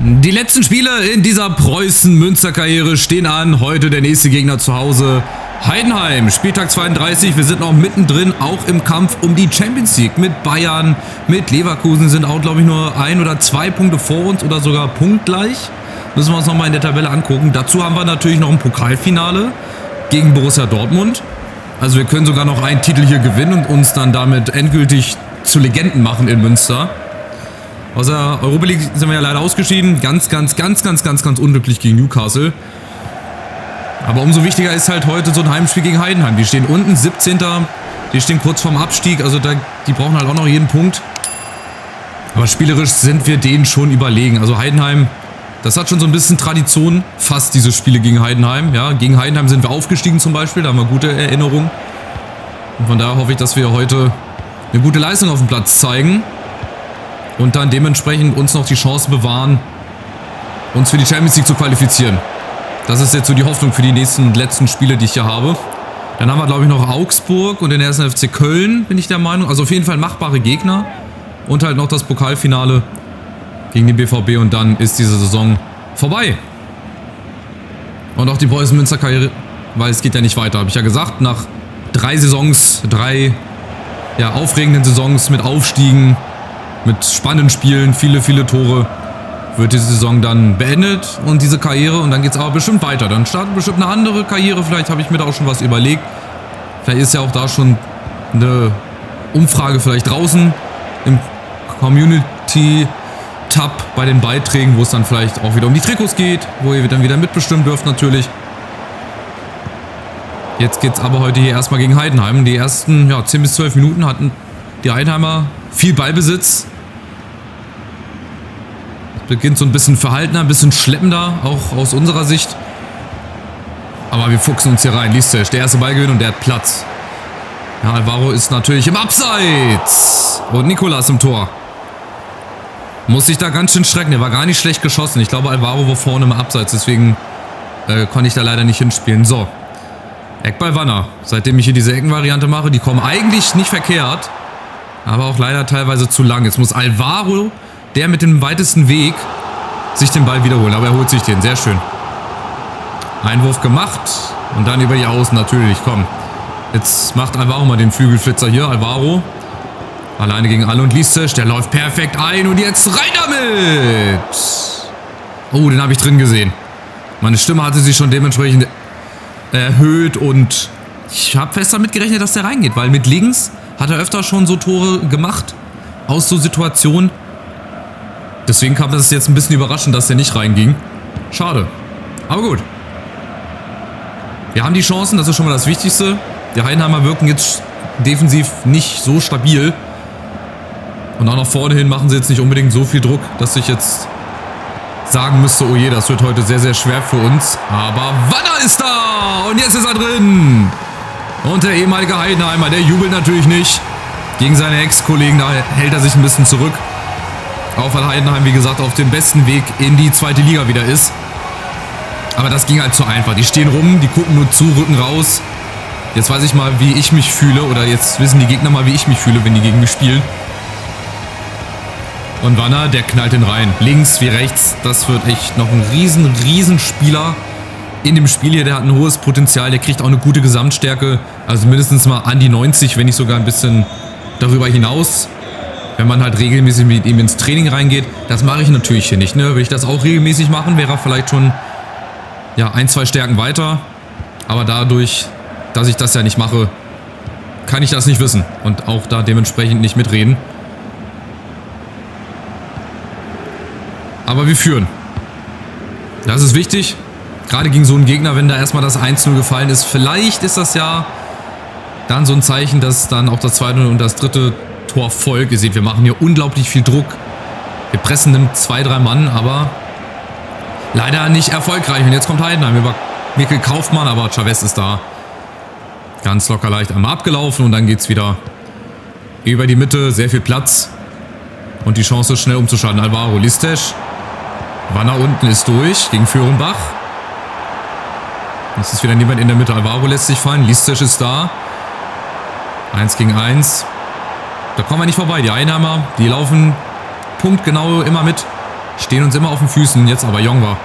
Die letzten Spiele in dieser Preußen-Münster-Karriere stehen an. Heute der nächste Gegner zu Hause. Heidenheim, Spieltag 32. Wir sind noch mittendrin, auch im Kampf um die Champions League. Mit Bayern, mit Leverkusen sind auch, glaube ich, nur 1 oder 2 Punkte vor uns oder sogar punktgleich. Müssen wir uns nochmal in der Tabelle angucken. Dazu haben wir natürlich noch ein Pokalfinale gegen Borussia Dortmund. Also wir können sogar noch einen Titel hier gewinnen und uns dann damit endgültig zu Legenden machen in Münster. Aus der Europa League sind wir ja leider ausgeschieden. Ganz unglücklich gegen Newcastle. Aber umso wichtiger ist halt heute so ein Heimspiel gegen Heidenheim. Die stehen unten, 17. Die stehen kurz vorm Abstieg. Also die brauchen halt auch noch jeden Punkt. Aber spielerisch sind wir denen schon überlegen. Also Heidenheim, das hat schon so ein bisschen Tradition. Fast diese Spiele gegen Heidenheim. Ja, gegen Heidenheim sind wir aufgestiegen zum Beispiel. Da haben wir gute Erinnerungen. Und von daher hoffe ich, dass wir heute eine gute Leistung auf dem Platz zeigen. Und dann dementsprechend uns noch die Chance bewahren, uns für die Champions League zu qualifizieren. Das ist jetzt so die Hoffnung für die nächsten und letzten Spiele, die ich hier habe. Dann haben wir, glaube ich, noch Augsburg und den 1. FC Köln, bin ich der Meinung. Also auf jeden Fall machbare Gegner. Und halt noch das Pokalfinale gegen den BVB und dann ist diese Saison vorbei. Und auch die Preußen-Münster-Karriere, weil es geht ja nicht weiter, habe ich ja gesagt. Nach 3 Saisons, 3 aufregenden Saisons mit Aufstiegen, mit spannenden Spielen, viele Tore, wird diese Saison dann beendet und diese Karriere und dann geht es aber bestimmt weiter. Dann startet bestimmt eine andere Karriere, vielleicht habe ich mir da auch schon was überlegt. Vielleicht ist ja auch da schon eine Umfrage vielleicht draußen im Community-Tab bei den Beiträgen, wo es dann vielleicht auch wieder um die Trikots geht, wo ihr dann wieder mitbestimmen dürft natürlich. Jetzt geht es aber heute hier erstmal gegen Heidenheim. Die ersten 10 bis 12 Minuten hatten die Heidenheimer viel Ballbesitz. Beginnt so ein bisschen verhaltener, ein bisschen schleppender, auch aus unserer Sicht. Aber wir fuchsen uns hier rein. Liestisch, der erste Ballgewinn und der hat Platz. Ja, Alvaro ist natürlich im Abseits. Und Nicolas im Tor. Muss sich da ganz schön strecken. Der war gar nicht schlecht geschossen. Ich glaube, Alvaro war vorne im Abseits. Deswegen konnte ich da leider nicht hinspielen. So. Eckball Wanner. Seitdem ich hier diese Eckenvariante mache, die kommen eigentlich nicht verkehrt. Aber auch leider teilweise zu lang. Jetzt muss Alvaro, der mit dem weitesten Weg, sich den Ball wiederholen. Aber er holt sich den. Sehr schön. Einwurf gemacht. Und dann über die Außen natürlich. Komm. Jetzt macht Alvaro mal den Flügelflitzer hier. Alvaro. Alleine gegen alle und Liestisch. Der läuft perfekt ein. Und jetzt rein damit. Oh, den habe ich drin gesehen. Meine Stimme hatte sich schon dementsprechend erhöht. Und ich habe fest damit gerechnet, dass der reingeht. Weil mit links hat er öfter schon so Tore gemacht. Aus so Situationen. Deswegen kam das jetzt ein bisschen überraschend, dass der nicht reinging. Schade. Aber gut. Wir haben die Chancen, das ist schon mal das Wichtigste. Die Heidenheimer wirken jetzt defensiv nicht so stabil. Und auch nach vorne hin machen sie jetzt nicht unbedingt so viel Druck, dass ich jetzt sagen müsste, oh je, das wird heute sehr, sehr schwer für uns. Aber Wanner ist da! Und jetzt ist er drin! Und der ehemalige Heidenheimer, der jubelt natürlich nicht. Gegen seine Ex-Kollegen, da hält er sich ein bisschen zurück. Auch weil Heidenheim, wie gesagt, auf dem besten Weg in die zweite Liga wieder ist. Aber das ging halt zu einfach. Die stehen rum, die gucken nur zu, rücken raus. Jetzt weiß ich mal, wie ich mich fühle. Oder jetzt wissen die Gegner mal, wie ich mich fühle, wenn die gegen mich spielen. Und Wanner, der knallt den rein. Links wie rechts. Das wird echt noch ein riesen Spieler in dem Spiel hier. Der hat ein hohes Potenzial. Der kriegt auch eine gute Gesamtstärke. Also mindestens mal an die 90, wenn nicht sogar ein bisschen darüber hinaus. Wenn man halt regelmäßig mit ihm ins Training reingeht. Das mache ich natürlich hier nicht. Ne? Würde ich das auch regelmäßig machen, wäre er vielleicht schon 1, 2 Stärken weiter. Aber dadurch, dass ich das ja nicht mache, kann ich das nicht wissen. Und auch da dementsprechend nicht mitreden. Aber wir führen. Das ist wichtig. Gerade gegen so einen Gegner, wenn da erstmal das 1-0 gefallen ist. Vielleicht ist das ja dann so ein Zeichen, dass dann auch das zweite und das dritte Tor folgt. Ihr seht, wir machen hier unglaublich viel Druck. Wir pressen nimmt 2, 3 Mann, aber leider nicht erfolgreich. Und jetzt kommt Heidenheim über Mikkel Kaufmann, aber Chavez ist da. Ganz locker leicht einmal abgelaufen und dann geht es wieder über die Mitte. Sehr viel Platz. Und die Chance schnell umzuschalten. Alvaro, Liestisch. Wanner unten ist durch gegen Fürnbach. Jetzt ist wieder niemand in der Mitte. Alvaro lässt sich fallen. Liestisch ist da. 1 gegen 1. Da kommen wir nicht vorbei. Die Heidenheimer, die laufen punktgenau immer mit. Stehen uns immer auf den Füßen, jetzt aber Jongwa.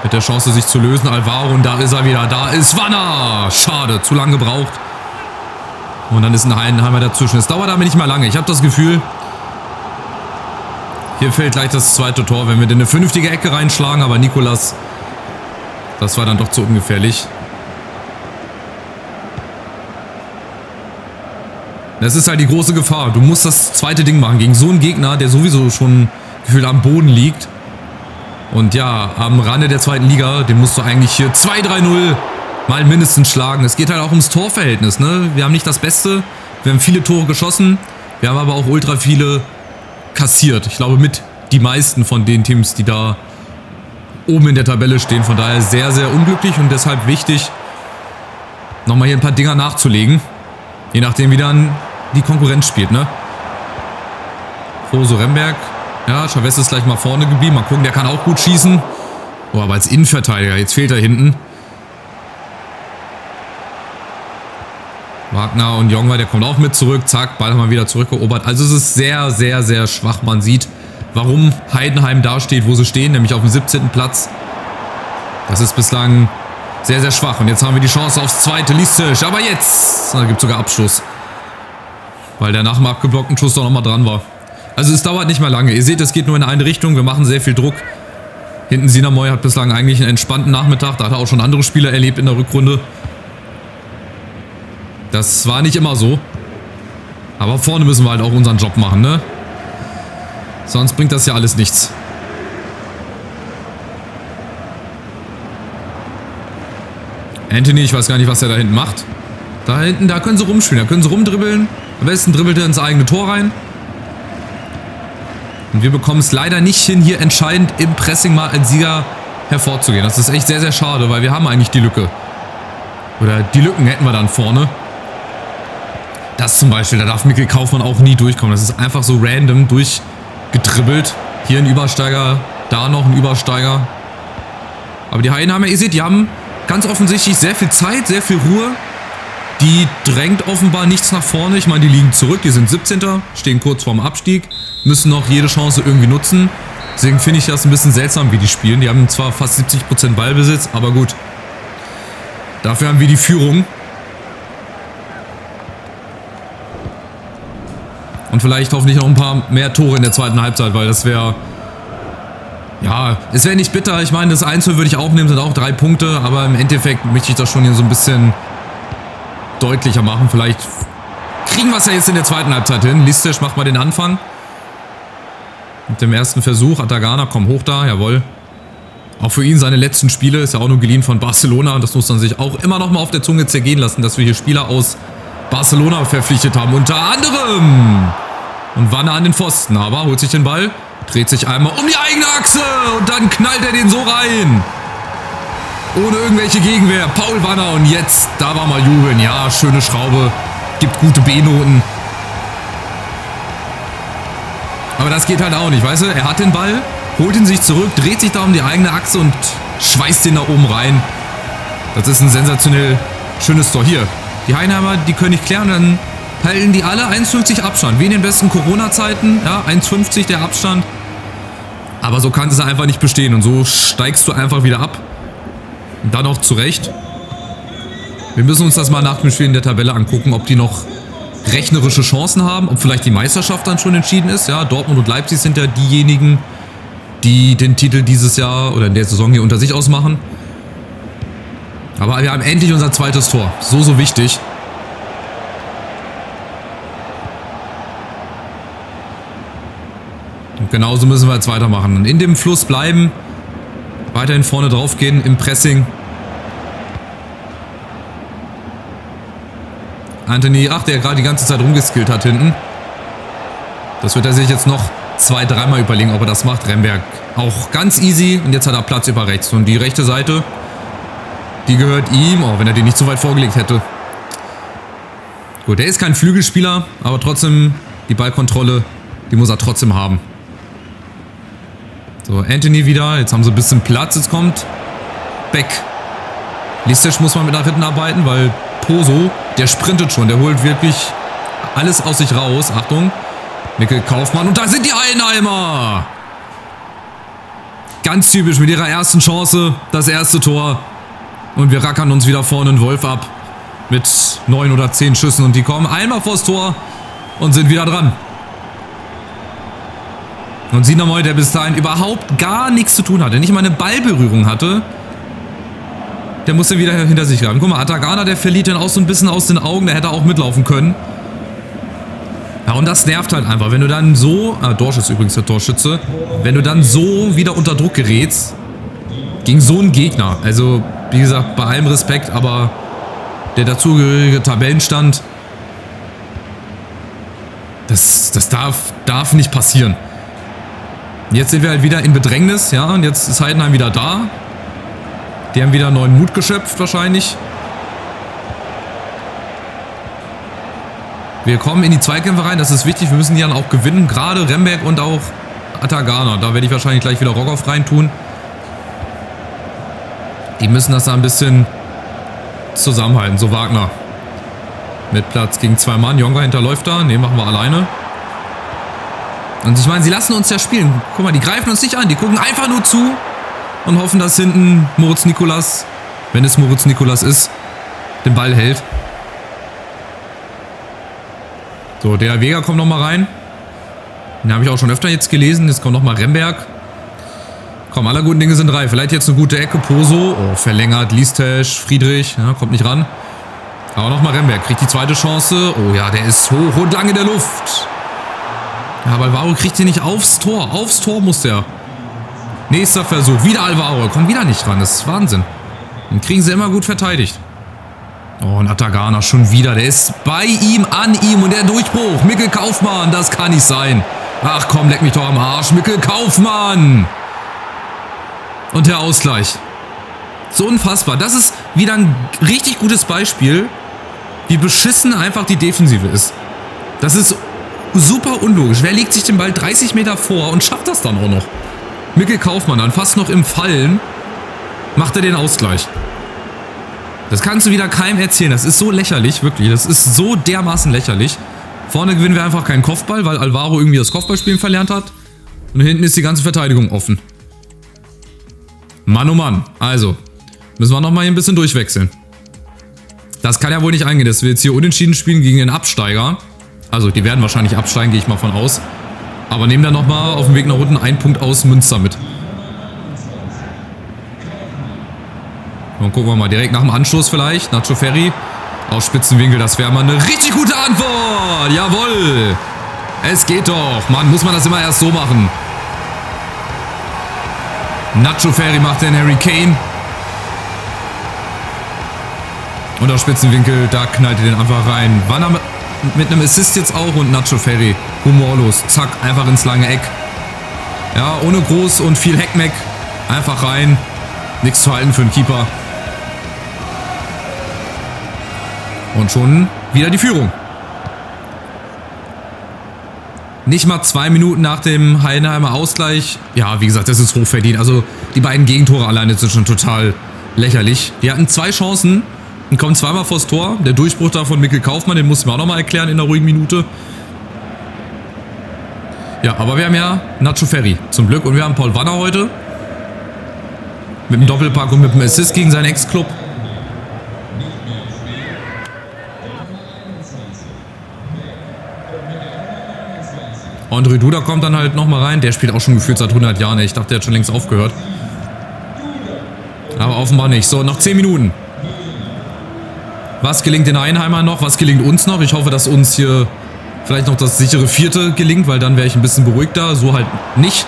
Mit der Chance, sich zu lösen. Alvaro, und da ist er wieder. Da ist Wanner. Schade, zu lange gebraucht. Und dann ist ein Heidenheimer dazwischen. Es dauert aber nicht mehr lange. Ich habe das Gefühl, hier fällt gleich das zweite Tor, wenn wir in eine vernünftige Ecke reinschlagen. Aber Nicolas, das war dann doch zu ungefährlich. Das ist halt die große Gefahr. Du musst das zweite Ding machen gegen so einen Gegner, der sowieso schon gefühlt am Boden liegt. Und ja, am Rande der zweiten Liga, den musst du eigentlich hier 2-3-0 mal mindestens schlagen. Es geht halt auch ums Torverhältnis, ne? Wir haben nicht das Beste. Wir haben viele Tore geschossen. Wir haben aber auch ultra viele kassiert. Ich glaube, mit die meisten von den Teams, die da oben in der Tabelle stehen. Von daher sehr, sehr unglücklich und deshalb wichtig, nochmal hier ein paar Dinger nachzulegen. Je nachdem, wie dann die Konkurrenz spielt, ne? Roso Remberg. Ja, Chavez ist gleich mal vorne geblieben. Mal gucken, der kann auch gut schießen. Oh, aber als Innenverteidiger, jetzt fehlt er hinten. Wagner und Jongwa, der kommt auch mit zurück. Zack, Ball haben wir wieder zurückerobert. Also es ist sehr, sehr, sehr schwach. Man sieht, warum Heidenheim da steht, wo sie stehen, nämlich auf dem 17. Platz. Das ist bislang sehr, sehr schwach. Und jetzt haben wir die Chance aufs zweite. Listisch, aber jetzt gibt es sogar Abschluss. Weil der nach dem abgeblockten Schuss doch nochmal dran war. Also es dauert nicht mehr lange. Ihr seht, es geht nur in eine Richtung. Wir machen sehr viel Druck. Hinten Sinamoy hat bislang eigentlich einen entspannten Nachmittag. Da hat er auch schon andere Spieler erlebt in der Rückrunde. Das war nicht immer so. Aber vorne müssen wir halt auch unseren Job machen, ne? Sonst bringt das ja alles nichts. Anthony, ich weiß gar nicht, was er da hinten macht. Da hinten, da können sie rumspielen, da können sie rumdribbeln. Am besten dribbelt er ins eigene Tor rein. Und wir bekommen es leider nicht hin, hier entscheidend im Pressing mal als Sieger hervorzugehen. Das ist echt sehr, sehr schade, weil wir haben eigentlich die Lücke. Oder die Lücken hätten wir dann vorne. Das zum Beispiel, da darf Mikkel Kaufmann auch nie durchkommen. Das ist einfach so random durchgedribbelt. Hier ein Übersteiger, da noch ein Übersteiger. Aber die Heidenheimer, ihr seht, die haben ganz offensichtlich sehr viel Zeit, sehr viel Ruhe. Die drängt offenbar nichts nach vorne. Ich meine, die liegen zurück, die sind 17. Stehen kurz vorm Abstieg. Müssen noch jede Chance irgendwie nutzen. Deswegen finde ich das ein bisschen seltsam, wie die spielen. Die haben zwar fast 70% Ballbesitz, aber gut. Dafür haben wir die Führung. Und vielleicht hoffentlich noch ein paar mehr Tore in der zweiten Halbzeit, weil das wäre... Ja, es wäre nicht bitter. Ich meine, das Einzel würde ich auch nehmen, sind auch 3 Punkte. Aber im Endeffekt möchte ich das schon hier so ein bisschen deutlicher machen. Vielleicht kriegen wir es ja jetzt in der zweiten Halbzeit hin. Listisch macht mal den Anfang. Mit dem ersten Versuch. Atagana, komm hoch da, jawohl. Auch für ihn seine letzten Spiele, ist ja auch nur geliehen von Barcelona. Und das muss man sich auch immer noch mal auf der Zunge zergehen lassen, dass wir hier Spieler aus Barcelona verpflichtet haben. Unter anderem. Und Wanner an den Pfosten. Aber holt sich den Ball, dreht sich einmal um die eigene Achse. Und dann knallt er den so rein. Ohne irgendwelche Gegenwehr. Paul Wanner. Und jetzt, da war mal jubeln. Ja, schöne Schraube. Gibt gute B-Noten. Aber das geht halt auch nicht, weißt du? Er hat den Ball, holt ihn sich zurück, dreht sich da um die eigene Achse und schweißt den da oben rein. Das ist ein sensationell schönes Tor. Hier, die Heidenheimer, die können nicht klären, dann halten die alle 1,50 Abstand. Wie in den besten Corona-Zeiten, ja, 1,50 der Abstand. Aber so kann es einfach nicht bestehen und so steigst du einfach wieder ab. Und dann auch zurecht. Wir müssen uns das mal nach dem Spiel in der Tabelle angucken, ob die noch rechnerische Chancen haben, ob vielleicht die Meisterschaft dann schon entschieden ist. Ja, Dortmund und Leipzig sind ja diejenigen, die den Titel dieses Jahr oder in der Saison hier unter sich ausmachen. Aber wir haben endlich unser zweites Tor. So, so wichtig. Und genauso müssen wir jetzt weitermachen. Und in dem Fluss bleiben, weiterhin vorne drauf gehen im Pressing. Anthony, ach, der gerade die ganze Zeit rumgeskillt hat hinten. Das wird er sich jetzt noch 2-3 Mal überlegen, ob er das macht. Remberg auch ganz easy. Und jetzt hat er Platz über rechts. Und die rechte Seite, die gehört ihm. Oh, wenn er den nicht so weit vorgelegt hätte. Gut, der ist kein Flügelspieler, aber trotzdem die Ballkontrolle, die muss er trotzdem haben. So, Anthony wieder. Jetzt haben sie ein bisschen Platz. Jetzt kommt Beck. Listisch muss man mit nach hinten arbeiten, weil Poso, der sprintet schon. Der holt wirklich alles aus sich raus. Achtung. Mikkel Kaufmann. Und da sind die Heidenheimer. Ganz typisch mit ihrer ersten Chance, das erste Tor. Und wir rackern uns wieder vorne einen Wolf ab. Mit 9 oder 10 Schüssen und die kommen einmal vors Tor und sind wieder dran. Und Sinamoy, der bis dahin überhaupt gar nichts zu tun hatte, nicht mal eine Ballberührung hatte, der musste wieder hinter sich greifen. Guck mal, Atagana, der verliert den auch so ein bisschen aus den Augen, der hätte auch mitlaufen können. Ja, und das nervt halt einfach, wenn du dann so, Dorsch ist übrigens der Torschütze, wenn du dann so wieder unter Druck gerätst, gegen so einen Gegner, also wie gesagt, bei allem Respekt, aber der dazugehörige Tabellenstand, das darf nicht passieren. Jetzt sind wir halt wieder in Bedrängnis, ja, und jetzt ist Heidenheim wieder da. Die haben wieder neuen Mut geschöpft wahrscheinlich. Wir kommen in die Zweikämpfe rein, das ist wichtig, wir müssen die dann auch gewinnen, gerade Remberg und auch Atagana. Da werde ich wahrscheinlich gleich wieder Rogoff reintun. Die müssen das da ein bisschen zusammenhalten, so Wagner. Mit Platz gegen 2 Mann, Jonga hinterläuft da, ne, machen wir alleine. Und ich meine, sie lassen uns ja spielen. Guck mal, die greifen uns nicht an, die gucken einfach nur zu und hoffen, dass hinten Moritz Nikolas, wenn es Moritz Nikolas ist, den Ball hält. So, der Vega kommt nochmal rein. Den habe ich auch schon öfter jetzt gelesen. Jetzt kommt nochmal Remberg. Komm, aller guten Dinge sind 3. Vielleicht jetzt eine gute Ecke. Poso. Oh, verlängert. Liestesch, Friedrich. Ja, kommt nicht ran. Aber nochmal Remberg. Kriegt die zweite Chance. Oh ja, der ist hoch und lang in der Luft. Ja, aber Alvaro kriegt den nicht aufs Tor. Aufs Tor muss der. Nächster Versuch. Wieder Alvaro. Kommt wieder nicht ran. Das ist Wahnsinn. Den kriegen sie immer gut verteidigt. Oh, und Atagana schon wieder. Der ist bei ihm, an ihm. Und der Durchbruch. Mikkel Kaufmann. Das kann nicht sein. Ach komm, leck mich doch am Arsch. Mikkel Kaufmann. Und der Ausgleich. So unfassbar. Das ist wieder ein richtig gutes Beispiel, wie beschissen einfach die Defensive ist. Das ist super unlogisch. Wer legt sich den Ball 30 Meter vor und schafft das dann auch noch? Mikkel Kaufmann dann fast noch im Fallen macht er den Ausgleich. Das kannst du wieder keinem erzählen. Das ist so lächerlich, wirklich. Das ist so dermaßen lächerlich. Vorne gewinnen wir einfach keinen Kopfball, weil Alvaro irgendwie das Kopfballspielen verlernt hat. Und hinten ist die ganze Verteidigung offen. Mann, oh Mann. Also, müssen wir nochmal hier ein bisschen durchwechseln. Das kann ja wohl nicht eingehen, dass wir jetzt hier unentschieden spielen gegen den Absteiger. Also, die werden wahrscheinlich absteigen, gehe ich mal von aus. Aber nehmen dann nochmal auf dem Weg nach unten einen Punkt aus Münster mit. Und gucken wir mal, direkt nach dem Anstoß vielleicht. Nacho Ferri. Aus Spitzenwinkel, das wäre mal eine richtig gute Antwort. Jawohl. Es geht doch. Mann, muss man das immer erst so machen. Nacho Ferri macht den Harry Kane. Und aus Spitzenwinkel, da knallt er den einfach rein. Wanner mit einem Assist jetzt auch und Nacho Ferri. Humorlos. Zack, einfach ins lange Eck. Ja, ohne groß und viel Heckmeck. Einfach rein. Nichts zu halten für den Keeper. Und schon wieder die Führung. Nicht mal 2 Minuten nach dem Heidenheimer Ausgleich. Ja, wie gesagt, das ist hochverdient. Also die beiden Gegentore alleine sind schon total lächerlich. Die hatten 2 Chancen und kommen zweimal vors Tor. Der Durchbruch da von Mikkel Kaufmann, den mussten wir auch nochmal erklären in einer ruhigen Minute. Ja, aber wir haben ja Nacho Ferri zum Glück. Und wir haben Paul Wanner heute. Mit dem Doppelpack und mit dem Assist gegen seinen Ex-Club. André Duda kommt dann halt nochmal rein. Der spielt auch schon gefühlt seit 100 Jahren. Ich dachte, der hat schon längst aufgehört. Aber offenbar nicht. So, noch 10 Minuten. Was gelingt den Heidenheimern noch? Was gelingt uns noch? Ich hoffe, dass uns hier vielleicht noch das sichere 4. gelingt, weil dann wäre ich ein bisschen beruhigter. So halt nicht.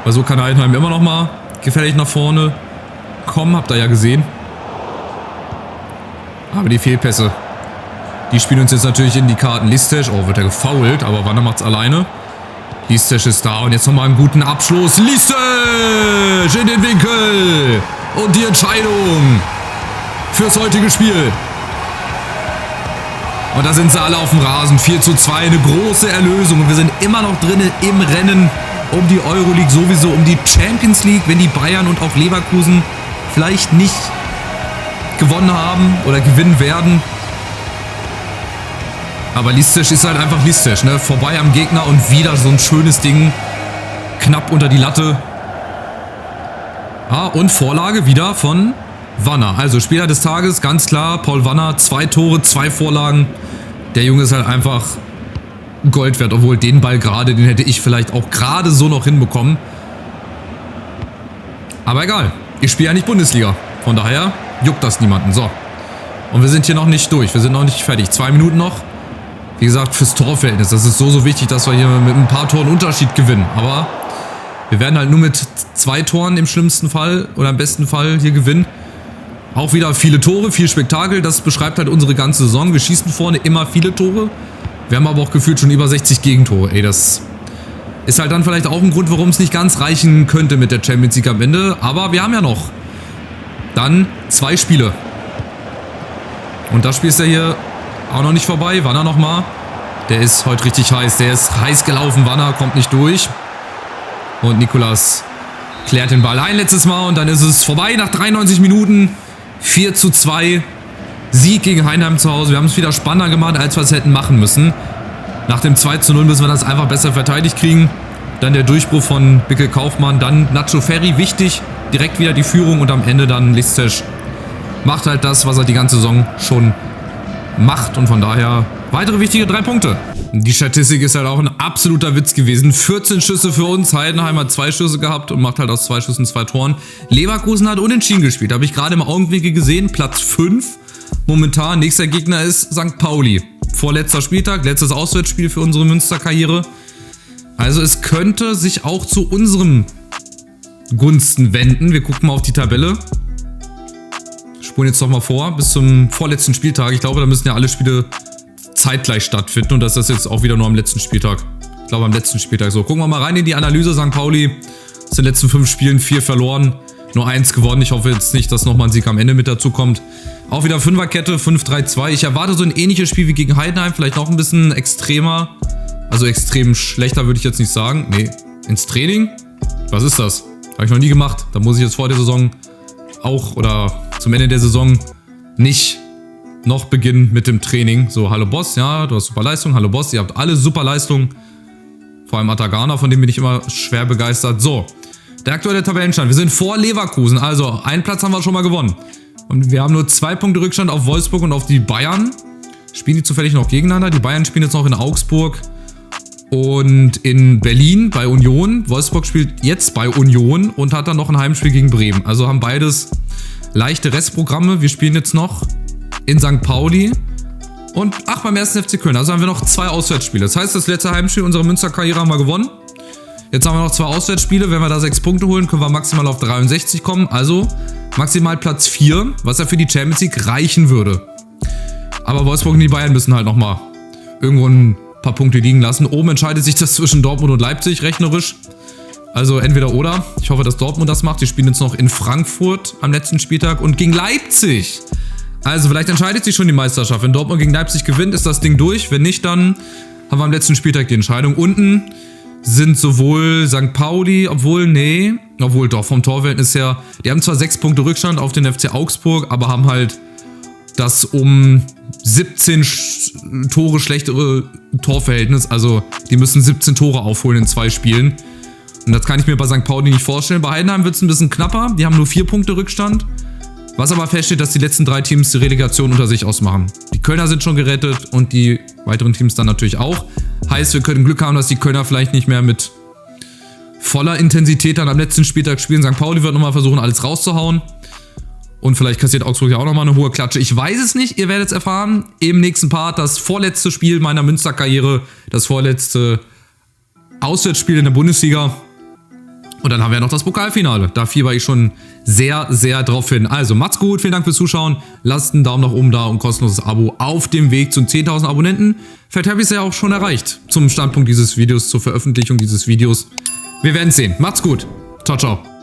Weil so kann Heidenheim immer noch mal gefährlich nach vorne kommen. Habt ihr ja gesehen. Aber die Fehlpässe, die spielen uns jetzt natürlich in die Karten. Listesch, oh, wird er gefoult, aber Wanner macht's alleine. Listesch ist da und jetzt nochmal einen guten Abschluss. Listesch in den Winkel. Und die Entscheidung fürs heutige Spiel. Und da sind sie alle auf dem Rasen. 4:2, eine große Erlösung. Und wir sind immer noch drin im Rennen um die Euroleague, sowieso um die Champions League, wenn die Bayern und auch Leverkusen vielleicht nicht gewonnen haben oder gewinnen werden. Aber Listesch ist halt einfach Listesch, ne? Vorbei am Gegner und wieder so ein schönes Ding. Knapp unter die Latte. Ah, und Vorlage wieder von Wanner. Also Spieler des Tages, ganz klar. Paul Wanner, 2 Tore, 2 Vorlagen. Der Junge ist halt einfach Gold wert. Obwohl den Ball gerade, den hätte ich vielleicht auch gerade so noch hinbekommen. Aber egal. Ich spiele ja nicht Bundesliga. Von daher juckt das niemanden. So. Und wir sind hier noch nicht durch. Wir sind noch nicht fertig. 2 Minuten noch. Wie gesagt, fürs Torverhältnis. Das ist so wichtig, dass wir hier mit ein paar Toren Unterschied gewinnen. Aber wir werden halt nur mit 2 Toren im schlimmsten Fall oder im besten Fall hier gewinnen. Auch wieder viele Tore, viel Spektakel. Das beschreibt halt unsere ganze Saison. Wir schießen vorne immer viele Tore. Wir haben aber auch gefühlt schon über 60 Gegentore. Ey, das ist halt dann vielleicht auch ein Grund, warum es nicht ganz reichen könnte mit der Champions League am Ende. Aber wir haben ja noch dann 2 Spiele. Und das Spiel ist ja hier auch noch nicht vorbei. Wanner nochmal. Der ist heute richtig heiß. Der ist heiß gelaufen. Wanner kommt nicht durch. Und Nicolas klärt den Ball ein letztes Mal. Und dann ist es vorbei nach 93 Minuten. 4:2. Sieg gegen Heidenheim zu Hause. Wir haben es wieder spannender gemacht, als wir es hätten machen müssen. Nach dem 2:0 müssen wir das einfach besser verteidigt kriegen. Dann der Durchbruch von Bickel Kaufmann. Dann Nacho Ferri, wichtig. Direkt wieder die Führung. Und am Ende dann Listec macht halt das, was er die ganze Saison schon macht. Und von daher weitere wichtige 3 Punkte. Die Statistik ist halt auch ein absoluter Witz gewesen. 14 Schüsse für uns. Heidenheim hat 2 Schüsse gehabt und macht halt aus 2 Schüssen 2 Toren. Leverkusen hat unentschieden gespielt. Habe ich gerade im Augenwinkel gesehen. Platz 5. Momentan. Nächster Gegner ist St. Pauli. Vorletzter Spieltag. Letztes Auswärtsspiel für unsere Münster-Karriere. Also es könnte sich auch zu unserem Gunsten wenden. Wir gucken mal auf die Tabelle. Spulen jetzt nochmal vor. Bis zum vorletzten Spieltag. Ich glaube, da müssen ja alle Spiele zeitgleich stattfinden und das ist jetzt auch wieder nur am letzten Spieltag. Ich glaube am letzten Spieltag so. Gucken wir mal rein in die Analyse. St. Pauli aus den letzten 5 Spielen 4 verloren, nur 1 gewonnen. Ich hoffe jetzt nicht, dass nochmal ein Sieg am Ende mit dazu kommt. Auch wieder 5er-Kette, 5-3-2. Ich erwarte so ein ähnliches Spiel wie gegen Heidenheim, vielleicht noch ein bisschen extremer. Also extrem schlechter würde ich jetzt nicht sagen. Nee, ins Training? Was ist das? Habe ich noch nie gemacht. Da muss ich jetzt vor der Saison auch oder zum Ende der Saison nicht noch beginnen mit dem Training. So, hallo Boss, ja, du hast super Leistung. Hallo Boss, ihr habt alle super Leistung. Vor allem Atagana, von dem bin ich immer schwer begeistert. So, der aktuelle Tabellenstand. Wir sind vor Leverkusen, also einen Platz haben wir schon mal gewonnen. Und wir haben nur 2 Punkte Rückstand auf Wolfsburg und auf die Bayern. Spielen die zufällig noch gegeneinander? Die Bayern spielen jetzt noch in Augsburg und in Berlin bei Union. Wolfsburg spielt jetzt bei Union und hat dann noch ein Heimspiel gegen Bremen. Also haben beides leichte Restprogramme. Wir spielen jetzt noch in St. Pauli und beim 1. FC Köln. Also haben wir noch 2 Auswärtsspiele. Das heißt, das letzte Heimspiel unserer Münster-Karriere haben wir gewonnen. Jetzt haben wir noch 2 Auswärtsspiele. Wenn wir da 6 Punkte holen, können wir maximal auf 63 kommen. Also maximal Platz 4, was ja für die Champions League reichen würde. Aber Wolfsburg und die Bayern müssen halt nochmal irgendwo ein paar Punkte liegen lassen. Oben entscheidet sich das zwischen Dortmund und Leipzig rechnerisch. Also entweder oder. Ich hoffe, dass Dortmund das macht. Die spielen jetzt noch in Frankfurt am letzten Spieltag und gegen Leipzig. Also vielleicht entscheidet sich schon die Meisterschaft. Wenn Dortmund gegen Leipzig gewinnt, ist das Ding durch. Wenn nicht, dann haben wir am letzten Spieltag die Entscheidung. Unten sind sowohl St. Pauli, obwohl doch, vom Torverhältnis her. Die haben zwar 6 Punkte Rückstand auf den FC Augsburg, aber haben halt das um 17 Tore schlechtere Torverhältnis. Also die müssen 17 Tore aufholen in 2 Spielen. Und das kann ich mir bei St. Pauli nicht vorstellen. Bei Heidenheim wird es ein bisschen knapper. Die haben nur 4 Punkte Rückstand. Was aber feststeht, dass die letzten 3 Teams die Relegation unter sich ausmachen. Die Kölner sind schon gerettet und die weiteren Teams dann natürlich auch. Heißt, wir können Glück haben, dass die Kölner vielleicht nicht mehr mit voller Intensität dann am letzten Spieltag spielen. St. Pauli wird nochmal versuchen, alles rauszuhauen. Und vielleicht kassiert Augsburg ja auch nochmal eine hohe Klatsche. Ich weiß es nicht, ihr werdet es erfahren. Im nächsten Part das vorletzte Spiel meiner Münster-Karriere. Das vorletzte Auswärtsspiel in der Bundesliga. Und dann haben wir ja noch das Pokalfinale. Da fieber ich schon sehr, sehr drauf hin. Also macht's gut, vielen Dank fürs Zuschauen. Lasst einen Daumen nach oben da und kostenloses Abo auf dem Weg zu 10.000 Abonnenten. Vielleicht habe ich es ja auch schon erreicht zum Standpunkt dieses Videos, zur Veröffentlichung dieses Videos. Wir werden sehen. Macht's gut. Ciao, ciao.